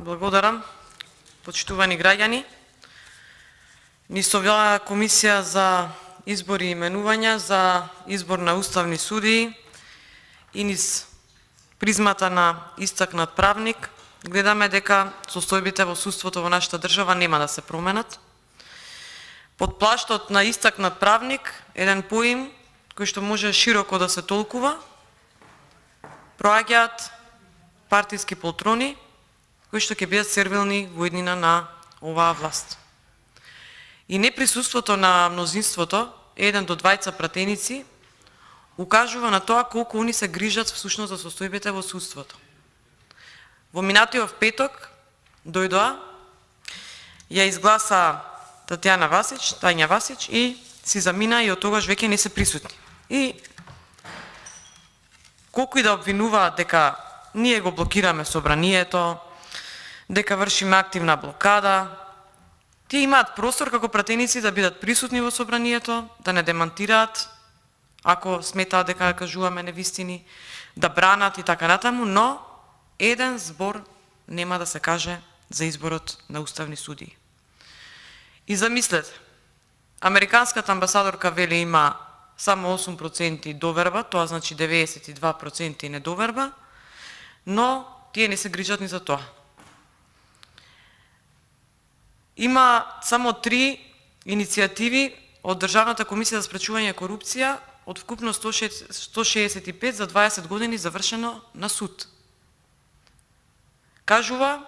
Благодарам, почитувани граѓани. Низ оваа комисија за избори и именувања за избор на уставни судии и низ призмата на истакнат правник, гледаме дека состојбите во судството во нашата држава нема да се променат. Под плаштот на истакнат правник, еден поим кој што може широко да се толкува, проаѓаат партиски полтрони кои што ќе бидат сервилни во иднина на оваа власт. И неприсуството на мнозинството, еден до двајца пратеници, укажува на тоа колку они се грижат всушност за состојбите во судството. Во минатиот петок дојдоа, ја изгласа Тања Васич и си замина и од тогаш веќе не се присутни. И колку и да обвинуваат дека ние го блокираме собранието, дека вршиме активна блокада, тие имаат простор како пратеници да бидат присутни во собранието, да не демантираат ако сметаат дека кажуваме невистини, да бранат и така натаму, но еден збор нема да се каже за изборот на уставни судии. И замислете, американската амбасадорка вели има само 8% доверба, тоа значи 92% недоверба, но тие не се грижат ни за тоа. Има само 3 иницијативи од Државната комисија за спречување корупција од вкупно 165 за 20 години завршено на суд. Кажува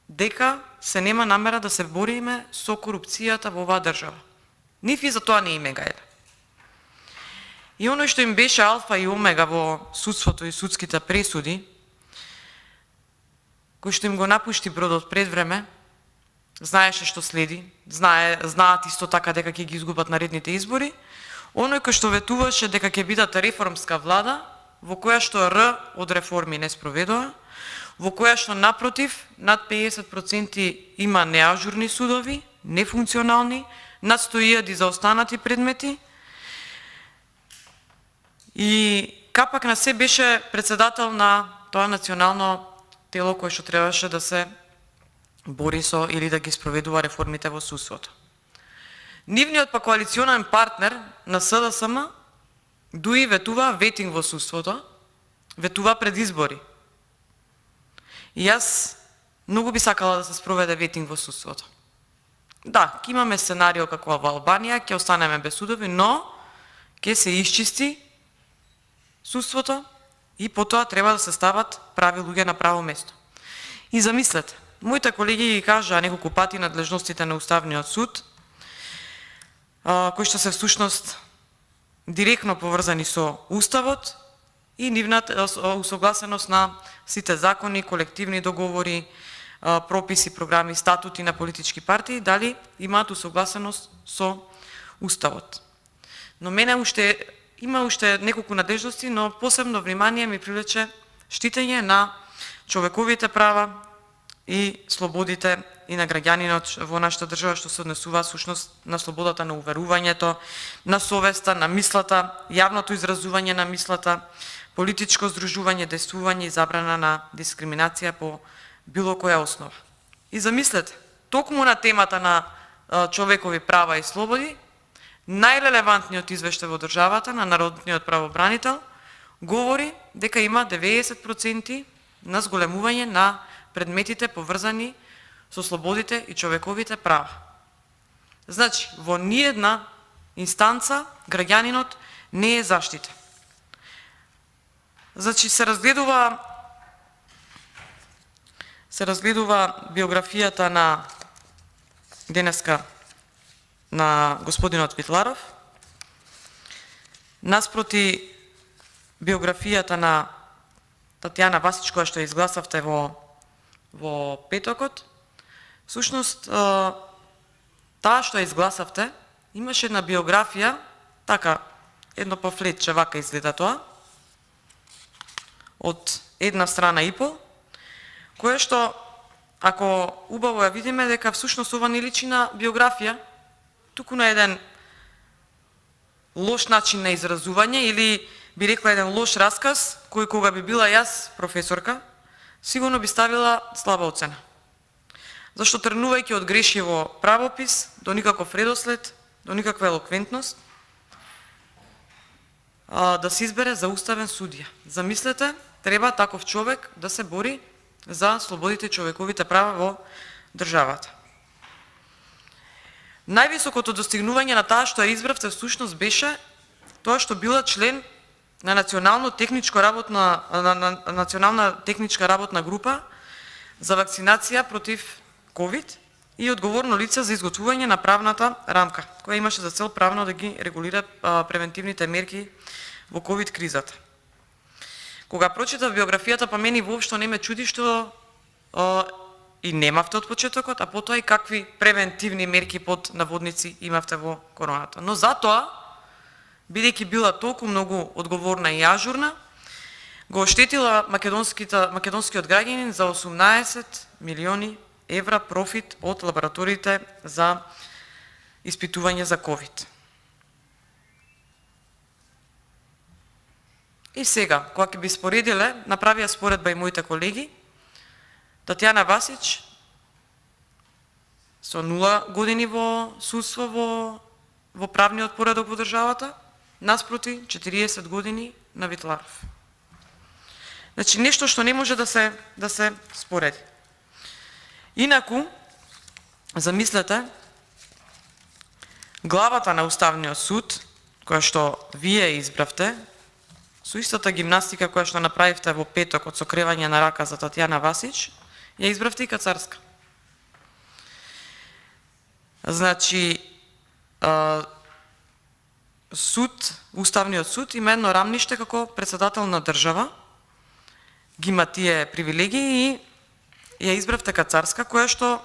дека се нема намера да се бориме со корупцијата во оваа држава. Нив и за тоа не им е гајле. И оној што им беше алфа и омега во судството и судските пресуди, кој што им го напушти бродот пред време, знаеше што следи, знаат исто така дека ќе ги изгубат наредните избори, оној кој што ветуваше дека ќе бидат реформска влада, во која што Р од реформи не спроведува, во која што напротив, над 50% има неажурни судови, нефункционални, над 100.000 заостанати предмети, и капак на се беше председател на тоа национално тело кое што требаше да се бори со или да ги спроведува реформите во судството. Нивниот па коалиционен партнер на СДСМ дуи ветува ветинг во судството, ветува пред избори. И јас многу би сакала да се спроведе ветинг во судството. Да, ќе имаме сценарио како во Албанија, ќе останеме без судови, но ќе се исчисти судството и потоа треба да се стават прави луѓе на право место. И замислете, моите колеги ги кажаа неколку пати надлежностите на Уставниот суд, кои што се всушност директно поврзани со Уставот и нивната усогласеност на сите закони, колективни договори, прописи, програми, статути на политички партии, дали имаат усогласеност со Уставот. Но мене има уште неколку надлежности, но посебно внимание ми привлече штитење на човековите права и слободите и на граѓанинот во нашата држава, што се однесува всушност на слободата на уверувањето, на совеста, на мислата, јавното изразување на мислата, политичко здружување, действување и забрана на дискриминација по било која основа. И замислете, токму на темата на човекови права и слободи, најрелевантниот извештај во државата на народниот правобранител говори дека има 90% на зголемување на предметите поврзани со слободите и човековите права. Значи, во ниедна инстанца граѓанинот не е заштитен. Значи, се разгледува биографијата на денеска на господинот Витларов, наспроти биографијата на Тања Васич, која што ја изгласавте во петокот, всушност таа што ја изгласавте имаше една биографија, така едно памфлетче вака изгледа тоа, од една страна и пол, кое што, ако убаво ја видиме, дека всушност ова не личи на биографија, туку на еден лош начин на изразување или би рекла еден лош расказ, кој кога би била јас професорка, сигурно би ставила слаба оцена. зашто тргнувајќи од грешиво правопис, до никаков редослед, до никаква елоквентност, да се избере за уставен судија. Замислете, треба таков човек да се бори за слободите и човековите права во државата. Највисокото достигнување на таа што ја избравте всушност беше тоа што била член на Национална техничка работна група за вакцинација против COVID и одговорно лице за изготвување на правната рамка, која имаше за цел правно да ги регулира превентивните мерки во COVID кризата. Кога прочитав биографијата, па мене воопшто не ме чуди што и немавте од почетокот, а потоа и какви превентивни мерки под наводници имавте во короната. Но затоа, бидејќи била толку многу одговорна и ажурна, го оштетила македонскиот граѓанин за 18 милиони евра профит од лабораториите за испитување за COVID. И сега, кога ќе би споредиле, направија споредба и моите колеги, Татјана Васич со 0 години во судство во правниот поредок во државата, наспроти 40 години на Витларов. Значи, нешто што не може да се спореди. Инаку, замислете, главата на Уставниот суд, која што вие избравте, со истата гимнастика која што направивте во петок од сокревање на рака за Татјана Васич, ја избравте и Кацарска. Значи, Уставниот суд има едно рамниште како председател на држава, ги има тие привилегии и ја избравте Кацарска, која што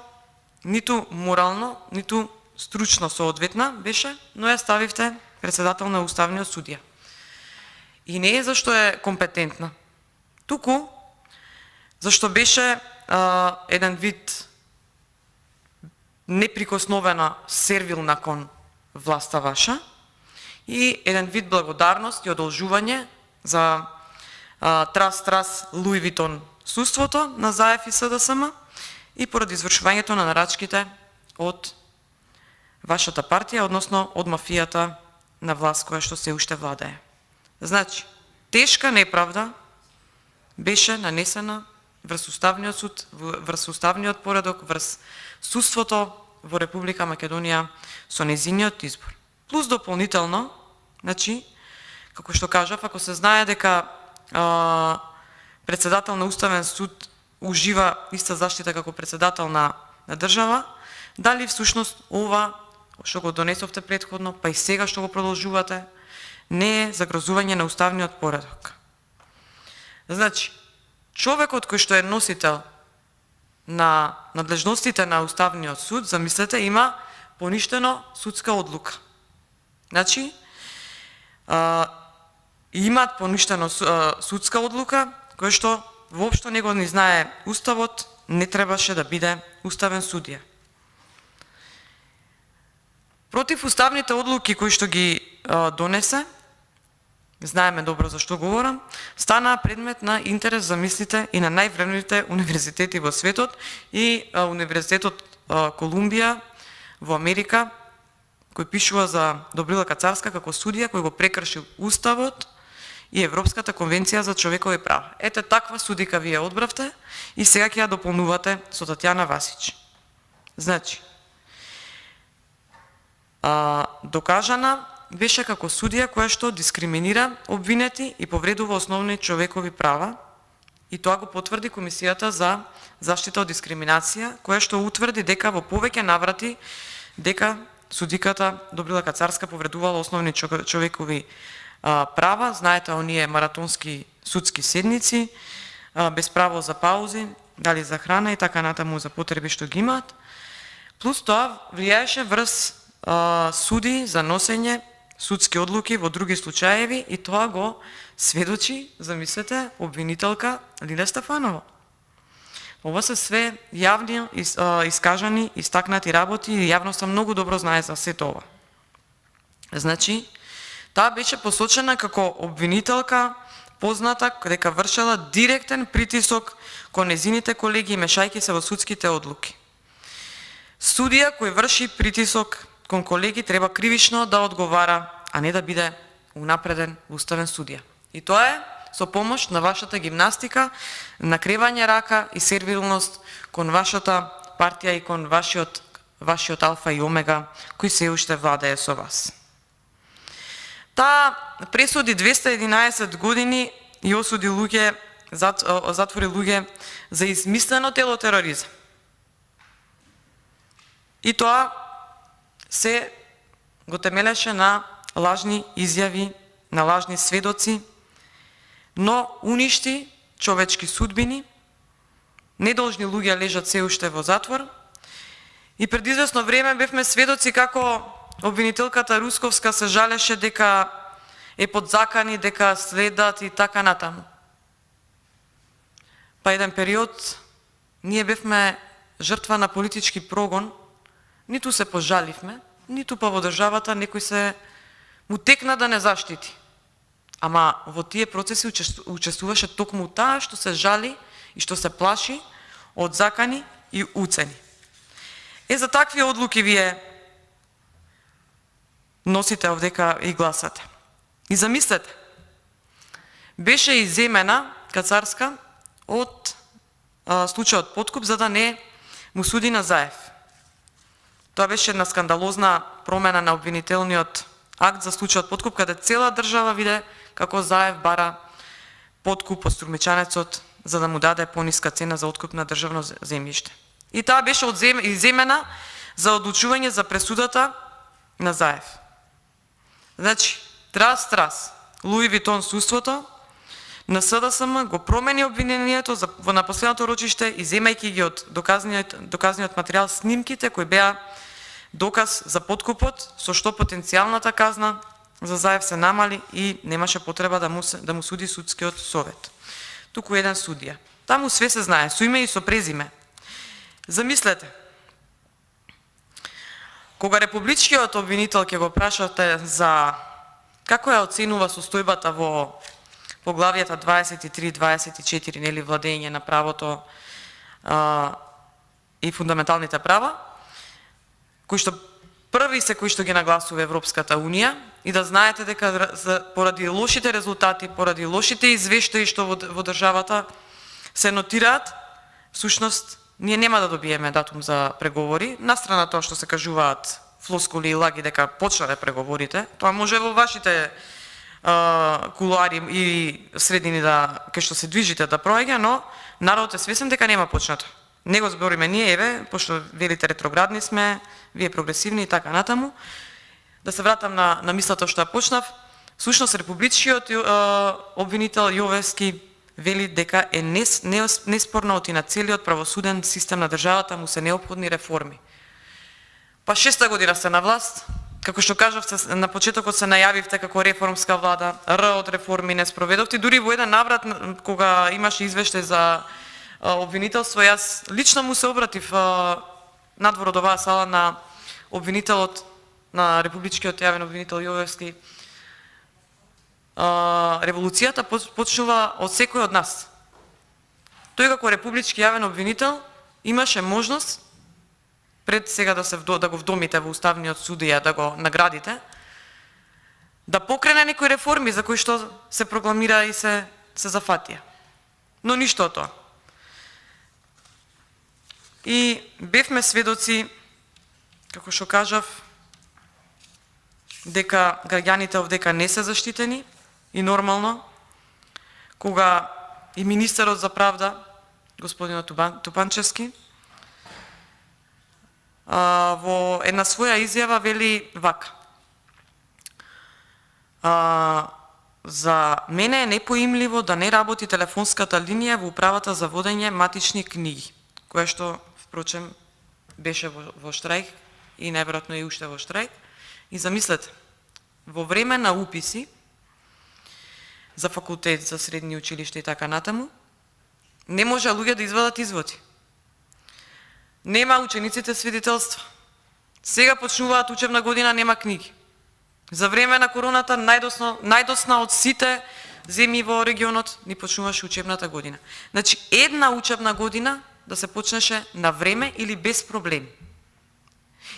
ниту морално, ниту стручно соодветна беше, но ја ставивте председател на Уставниот судија. И не е зашто е компетентна, туку зашто беше еден вид неприкосновена сервилна кон власта ваша и еден вид благодарност и одолжување за трас Луи Витон судството на ЗАЕФ и СДСМ и поради извршувањето на нарачките од вашата партија, односно од мафијата на власт која што се уште владее. Значи, тешка неправда беше нанесена врз Уставниот суд, врз Уставниот поредок, врз судството во Република Македонија со нејзиниот избор. Плюс дополнително, значи, како што кажав, ако се знае дека председател на Уставен суд ужива иста заштита како председател на држава, дали всушност ова што го донесовте претходно, па и сега што го продолжувате, не е загрозување на Уставниот поредок. Значи, човекот кој што е носител на надлежностите на Уставниот суд, замислете, има поништено судска одлука. Значи, имаат поништено судска одлука, кој што воопшто не го ни знае Уставот, не требаше да биде уставен судија. Против уставните одлуки кои што ги донесе, знаеме добро за што говорам, станаа предмет на интерес за мислите и на највредните универзитети во светот и Универзитетот Колумбија во Америка, кој пишува за Добрила Кацарска како судија кој го прекршил Уставот и Европската конвенција за човекови права. Ете таква судика вие одбравте и сега ќе ја дополнувате со Татјана Васич. Значи, докажана беше како судија која што дискриминира обвинети и повредува основни човекови права, и тоа го потврди Комисијата за заштита од дискриминација, која што утврди дека во повеќе наврати дека судиката Добрила Кацарска повредувала основни човекови права. Знаете, оние маратонски судски седници, без право за паузи, дали за храна и така натаму за потреби што ги имаат. Плюс тоа влијаеше врз суди за носење судски одлуки во други случаеви и тоа го сведочи, замислете, обвинителка Лиле Стефанова. Ова се све јавни, искажани, истакнати работи и јавноста многу добро знае за сето ова. Значи, таа беше посочена како обвинителка, позната дека вршела директен притисок кон незините колеги мешајќи се во судските одлуки. Судија кој врши притисок кон колеги треба кривично да одговара, а не да биде унапреден уставен судија. И тоа е со помош на вашата гимнастика, накревање рака и сервилност кон вашата партија и кон вашиот алфа и омега, кој се уште владее со вас. Таа пресуди 211 години и осуди луѓе, затвори луѓе за измислено телотероризам. И тоа се го темелеше на лажни изјави, на лажни сведоци, но уништи човечки судбини, недолжни луѓе лежат се уште во затвор, и пред известно време бевме сведоци како обвинителката Русковска се жалеше дека е под закани, дека следат и така натаму. Па еден период ние бевме жртва на политички прогон, ниту се пожаливме, ниту па во државата некој се му текна да не заштити. Ама во тие процеси учествуваше токму таа што се жали и што се плаши од закани и уцени. За такви одлуки вие носите овдека и гласате. И замислете, беше иземена Кацарска од случајот подкуп за да не му суди на Заев. Тоа беше една скандалозна промена на обвинителниот акт за случајот подкуп, каде цела држава виде како Заев бара подкуп од Струмичанецот за да му даде пониска цена за откуп на државно земјиште. И таа беше иземена за одлучување за пресудата на Заев. Значи, трас, Луи Витон суството на СДСМ го промени обвинението на последното рочиште, иземајќи ги од доказниот материјал снимките кои беа доказ за подкупот, со што потенцијалната казна за Заев се намали и немаше потреба да му суди судскиот совет. Туку еден судија. Таму све се знае, со име и со презиме. Замислете, кога републичкиот обвинител ќе го прашате за како ја оценува состојбата во поглавјата 23-24, нели, владење на правото и фундаменталните права, кои што први се кои што ги нагласува Европската Унија, и да знаете дека поради лошите резултати, поради лошите извештаи што во државата се нотираат, всушност ние нема да добиеме датум за преговори, настрана тоа што се кажуваат флоскули и лаги дека почнале преговорите, тоа може во вашите кулуари и средини кај што се движите да проаѓа, но народот е свесен дека нема почнато. Не го збориме ние, еве, пошто велите ретроградни сме, вие прогресивни и така натаму. Да се вратам на мислата што ја почнав, всушност републичкиот обвинител Јовевски вели дека е неспорно оти на целиот правосуден систем на државата му се неопходни реформи. Па 6-та година сте на власт, како што кажавте на почетокот се најавивте како реформска влада, од реформи не спроведовте, дури во еден наврат кога имаше извештај за обвинителство, јас лично му се обратив надвор од оваа сала на обвинителот, на републичкиот јавен обвинител Јовевски. Револуцијата почнува од секој од нас. Тој како републички јавен обвинител имаше можност пред сега да го вдомите во Уставниот судија, да го наградите, да покрене некои реформи за кои што се прокламира и се зафатија. Но ништо од тоа. И бевме сведоци, како што кажав, дека граѓаните овдека не се заштитени и нормално, кога и министерот за правда, господинот Тупанчевски, во една своја изјава вели вака: за мене е непоимливо да не работи телефонската линија во управата за водење матични книги, која што, впрочем, беше во штрајк и најверојатно и уште во штрајк. И замислете, во време на уписи за факултет, за средни училишта и така натаму, не може луѓе да извадат изводи. Нема учениците свидетелства. Сега почнуваат учебна година, нема книги. За време на короната најдосна од сите земји во регионот ни почнуваше учебната година. Значи, една учебна година да се почнеше на време или без проблеми.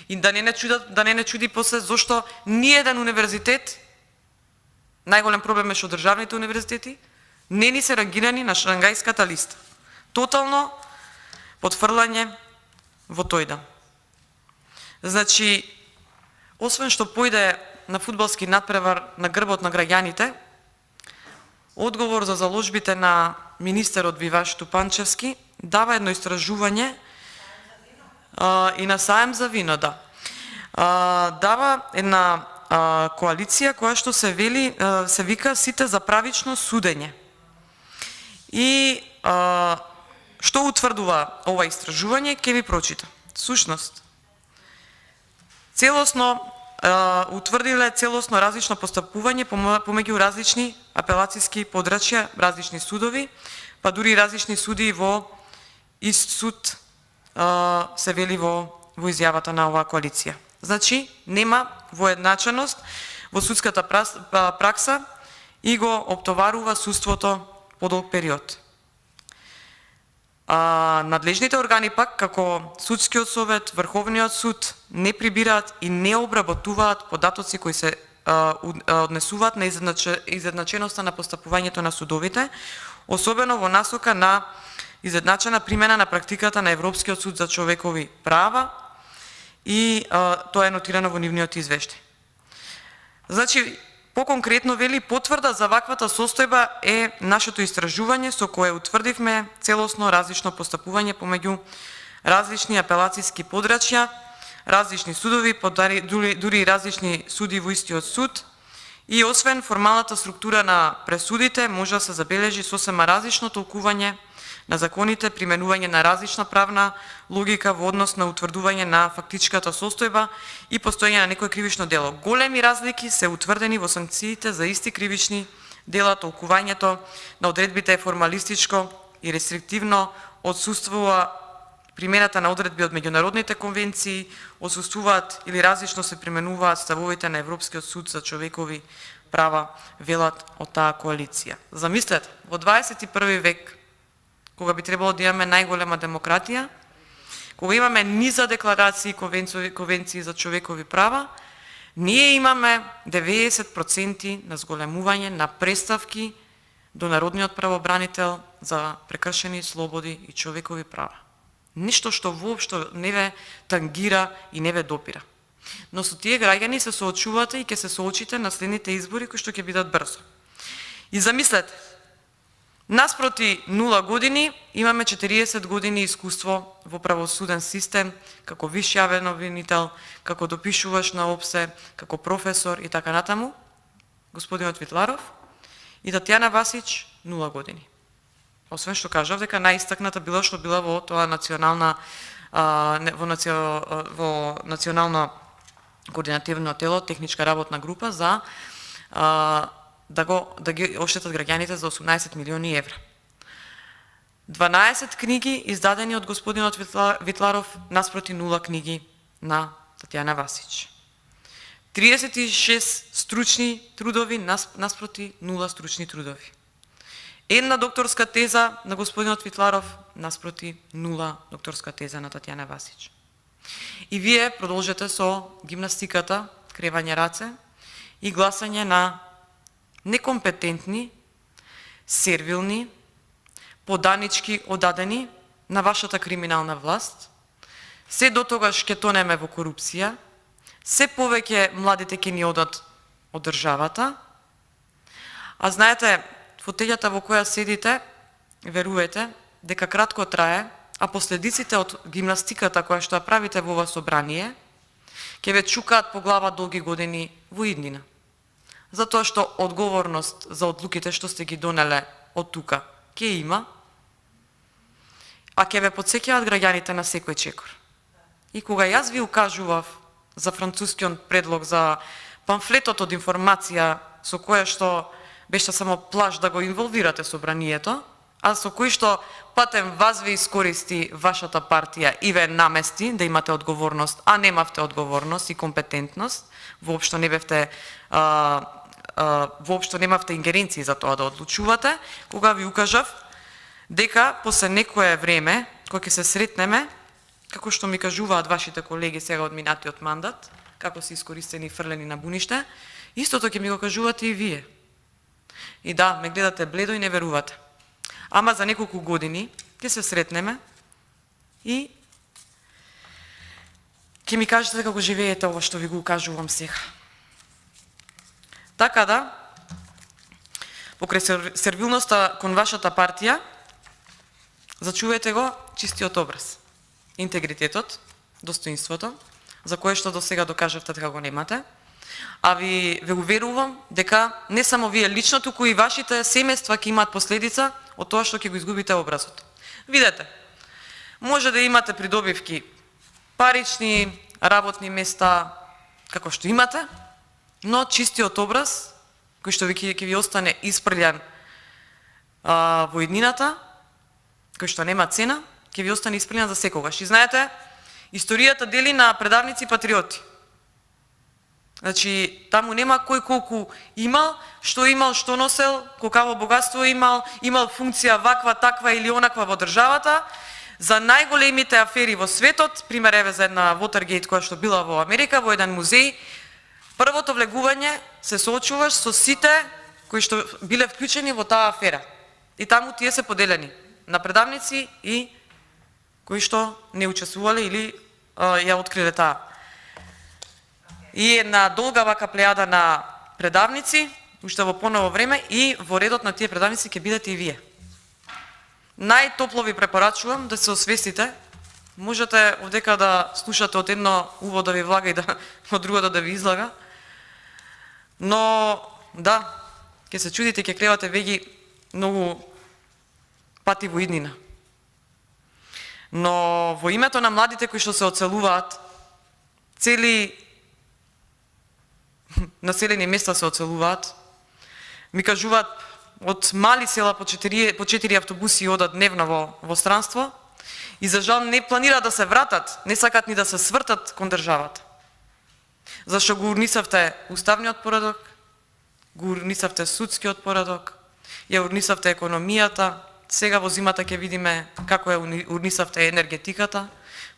И да не не чуди после зошто ниеден универзитет, најголем проблем е што државните универзитети, не ни се рангирани на Шангајската листа. Тотално потфрлање во тој ден. Значи, освен што појде на фудбалски надпревар на грбот на граѓаните, одговор за заложбите на министерот Виваш Тупанчевски дава едно истражување и на Саем за вино, да. Дава една коалиција која што се вели, се вика Сите за правично судење. И што утврдува ова истражување, ќе ви прочита. Сушност, целосно утврдиле целосно различно постапување помеѓу различни апелацијски подрачја, различни судови, па дури различни суди во ист суд се вели во изјавата на оваа коалиција. Значи, нема воедначеност во судската пракса и го оптоварува судството по долг период. Надлежните органи пак, како Судскиот совет, Врховниот суд, не прибираат и не обработуваат податоци кои се однесуваат на изедначеноста на постапувањето на судовите, особено во насока на изедначена примена на практиката на Европскиот суд за човекови права, и тоа е нотирано во нивниот извештај. Значи, поконкретно вели, потврда за ваквата состојба е нашето истражување со кое утврдивме целосно различно постапување помеѓу различни апелацијски подрачја, различни судови, дури различни суди во истиот суд, и освен формалната структура на пресудите, може да се забележи сосема различно толкување на законите, применување на различна правна логика во однос на утврдување на фактичката состојба и постоење на некој кривично дело. Големи разлики се утврдени во санкциите за исти кривични дела, толкувањето на одредбите е формалистичко и рестриктивно, отсуствува примената на одредби од меѓународните конвенции, отсуствуваат или различно се применуваат ставовите на Европскиот суд за човекови права, велат од таа коалиција. Замислете, во 21 век, кога би требало да имаме најголема демократија, кога имаме низа декларации и конвенции за човекови права, ние имаме 90% на зголемување на преставки до Народниот правобранител за прекршени слободи и човекови права. Ништо што воопшто не ве тангира и не ве допира. Но со тие граѓани се соочувате и ќе се соочите на следните избори кои што ќе бидат брзо. И замислете, наспроти 0 години имаме 40 години искуство во правосуден систем, како виш јавен обвинител, како допишуваш на ОПСЕ, како професор и така натаму, господинот Витларов, и Татјана Васич 0 години. Освен што кажав дека најистакната била што била во тоа национално координативно тело, техничка работна група за да ги оштетат граѓаните за 18 милиони евра. 12 книги издадени од господинот Витларов наспроти 0 книги на Татјана Васич. 36 стручни трудови наспроти 0 стручни трудови. Една докторска теза на господинот Витларов наспроти 0 докторска теза на Татјана Васич. И вие продолжете со гимнастиката, кревање раце и гласање на некомпетентни, сервилни, поданички одадени на вашата криминална власт. Се до тогаш ќе тонеме во корупција, се повеќе младите ќе ни одат од државата. А знаете, фотелјата во која седите, верувате, дека кратко трае, а последиците од гимнастиката која што ја правите во ова собрание, ќе ве чукаат по глава долги години во иднина. Затоа што одговорност за одлуките што сте ги донеле од тука ќе има, а ќе ве потсеќаат граѓаните на секој чекор. И кога јас ви укажував за францускиот предлог за памфлетот од информација со која што беше само плаш да го инволвирате собранието, а со кој што патем вас ве искористи вашата партија и ве намести да имате одговорност, а немавте одговорност и компетентност, воопшто не бевте воопшто немавте ингеренции за тоа да одлучувате, кога ви укажав дека после некое време, кога ќе се сретнеме, како што ми кажуваат вашите колеги сега од минатиот мандат, како се искористени и фрлени на буниште, истото ќе ми го кажувате и вие. И да, ме гледате бледо и не верувате. Ама за неколку години ќе се сретнеме и ќе ми кажете како живеете ова што ви го кажувам сега. Така да, покрај сервилноста кон вашата партија, зачувајте го чистиот образ, интегритетот, достоинството, за кое што до сега докажавте дека го немате, а ве уверувам дека не само вие лично, туку и вашите семејства ќе имаат последица од тоа што ќе го изгубите образот. Видете, може да имате придобивки парични, работни места, како што имате, но чистиот образ, кој што ќе ви остане испрљан во иднината, кој што нема цена, ќе ви остане испрљан за секогаш. И знаете, историјата дели на предавници и патриоти. Значи, таму нема кој колку имал, што носел, колкаво богатство имал функција ваква, таква или онаква во државата. За најголемите афери во светот, пример еве за една Watergate која што била во Америка, во еден музеј, првото влегување се соочуваш со сите кои што биле вклучени во таа афера. И таму тие се поделени на предавници и кои што не учествувале или ја откриле таа. И една долга вака плејада на предавници, уште во поново време, и во редот на тие предавници ќе бидете и вие. Најтопло ви препорачувам да се освестите. Можете овдека да слушате од едно уво да ви влага и од другото да ви излага. Но, да, ќе се чудите, ќе кревате веги многу пати во иднина. Но во името на младите кои што се оцелуваат, цели населени места се оцелуваат, ми кажуваат од мали села по 4 автобуси одат дневно во странство и за жал не планираат да се вратат, не сакат ни да се свртат кон државата. Зашто го урнисавте уставниот поредок, го урнисавте судскиот поредок, ја урнисавте економијата, сега во зимата ќе видиме како ја урнисавте енергетиката.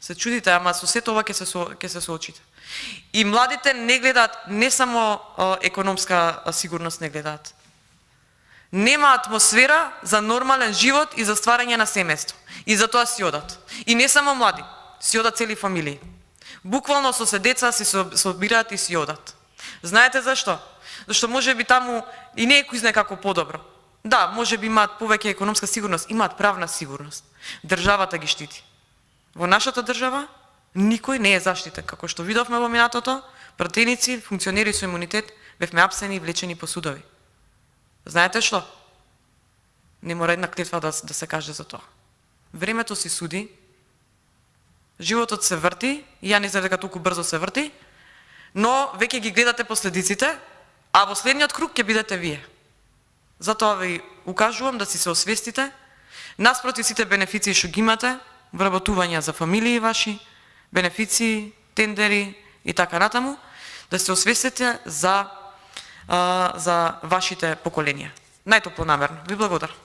Се чудите, ама со сето ова ќе се соочите. И младите не гледаат, не само економска сигурност не гледаат. Нема атмосфера за нормален живот и за стварање на семејство. И затоа си одат. И не само млади, си одат цели фамилии. Буквално со се деца се собираат и си одат. Знаете зашто? Зашто може би таму и не е кој знае како подобро. Да, може би имаат повеќе економска сигурност, имаат правна сигурност. Државата ги штити. Во нашата држава никој не е заштитен, како што видовме во минатото, пратеници, функционери со имунитет бевме апсени и влечени по судови. Знаете што? Не мора една клетва да се каже за тоа. Времето си суди, животот се врти, и ја не знам дека толку брзо се врти, но веќе ги гледате последиците, а во следниот круг ќе бидете вие. Затоа ви укажувам да си се освестите, наспроти сите бенефиции што ги имате, вработувања за фамилии ваши, бенефиции, тендери и така натаму, да се освестите за вашите поколенија. Најтопло намерно. Ви благодарам.